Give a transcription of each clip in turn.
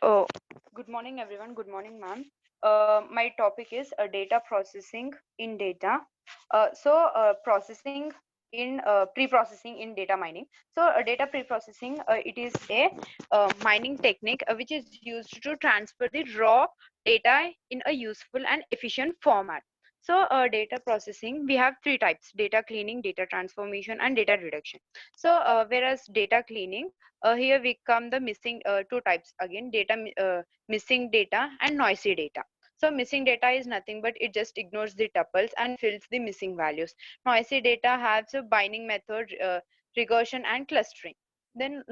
Oh, good morning, everyone. Good morning, ma'am. My topic is data processing in data. Processing in pre-processing in data mining. Data pre-processing, it is a mining technique which is used to transfer the raw data in a useful and efficient format. Data processing, we have three types: data cleaning, data transformation, and data reduction. Whereas data cleaning, here we come the missing two types again: missing data and noisy data. So missing data is nothing but it just ignores the tuples and fills the missing values. Noisy data has a binding method, regression, and clustering. Then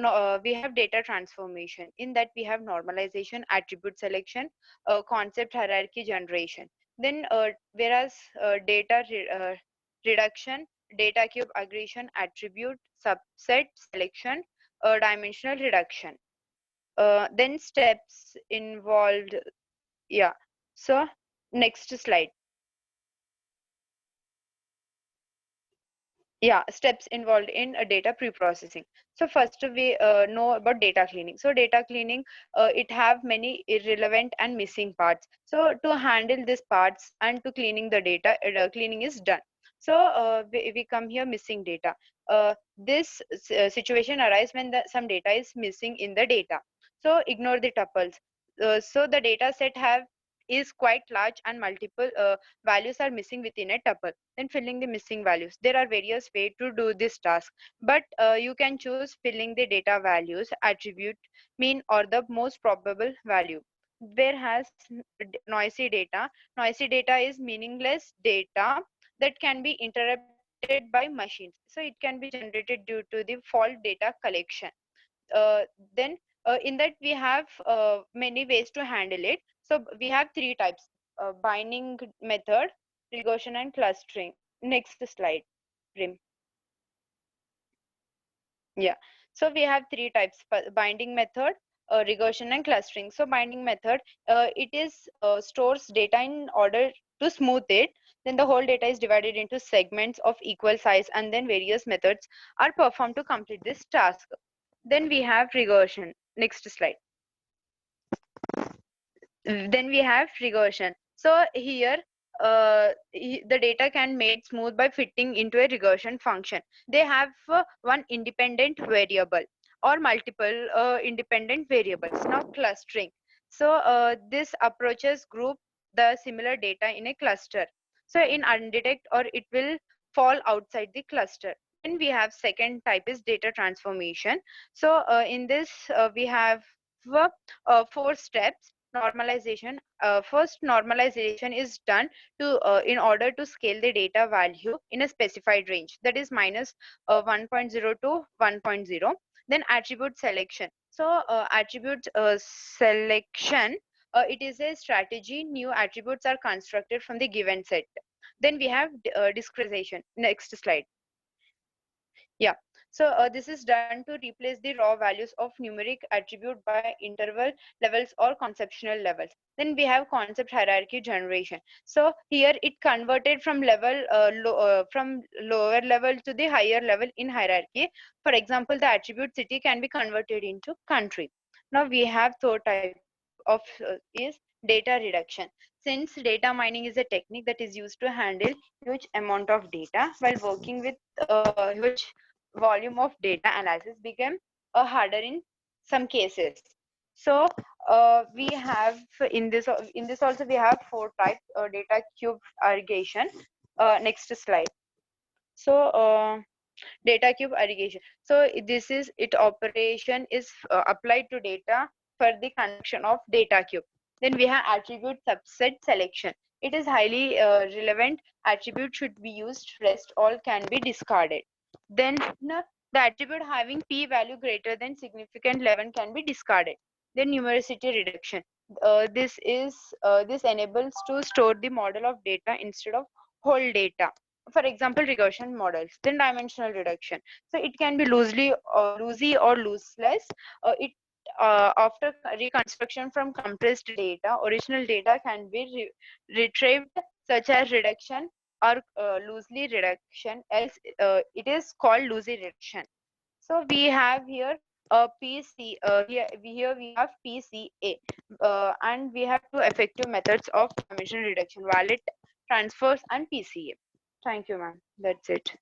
we have data transformation. In that we have normalization, attribute selection, concept hierarchy generation. Then whereas reduction, data cube aggregation, attribute subset selection, dimensional reduction. Then steps involved. Yeah. So next slide. Yeah, steps involved in data pre-processing. So first we know about data cleaning. So data cleaning, it have many irrelevant and missing parts. So to handle these parts and to cleaning the data, cleaning is done. So we come here missing data. This situation arises when some data is missing in the data. So ignore the tuples. So the data set have is quite large and multiple values are missing within a tuple. Then filling the missing values. There are various ways to do this task, but you can choose filling the data values, attribute, mean, or the most probable value. Where has noisy data? Noisy data is meaningless data that can be interrupted by machines. So it can be generated due to the fault data collection. Then in that we have many ways to handle it. So we have three types: binding method, regression, and clustering. Next slide, Prim. Yeah. So we have three types: binding method, regression, and clustering. So binding method, it is stores data in order to smooth it. Then the whole data is divided into segments of equal size, and then various methods are performed to complete this task. Then we have regression. Next slide. Then we have regression. So here the data can made smooth by fitting into a regression function. They have one independent variable or multiple independent variables. Now clustering. So this approaches group the similar data in a cluster. So in undetect or it will fall outside the cluster. Then we have second type is data transformation. So in this we have four steps. Normalization. First, normalization is done to in order to scale the data value in a specified range, that is minus 1.0 to 1.0. Then attribute selection. So attribute selection, it is a strategy. New attributes are constructed from the given set. Then we have discretization. Next slide. Yeah. So this is done to replace the raw values of numeric attribute by interval levels or conceptual levels. Then we have concept hierarchy generation. So here it converted from from lower level to the higher level in hierarchy. For example, the attribute city can be converted into country. Now we have third type of is data reduction. Since data mining is a technique that is used to handle huge amount of data while working with huge volume of data, analysis became harder in some cases. So we have in this also we have four types: data cube aggregation. Next slide. So data cube aggregation. So this is it operation is applied to data for the construction of data cube. Then we have attribute subset selection. It is highly relevant. Attribute should be used, rest all can be discarded. Then the attribute having p value greater than significant 11 can be discarded. Then numericity reduction. This enables to store the model of data instead of whole data. For example, regression models. Then dimensional reduction. So it can be loosey or looseless. It After reconstruction from compressed data, original data can be retrieved, such as reduction or loosely reduction. Else, it is called loosey reduction. So we have here Here we have PCA, and we have two effective methods of emission reduction: wallet transfers and PCA. Thank you, ma'am. That's it.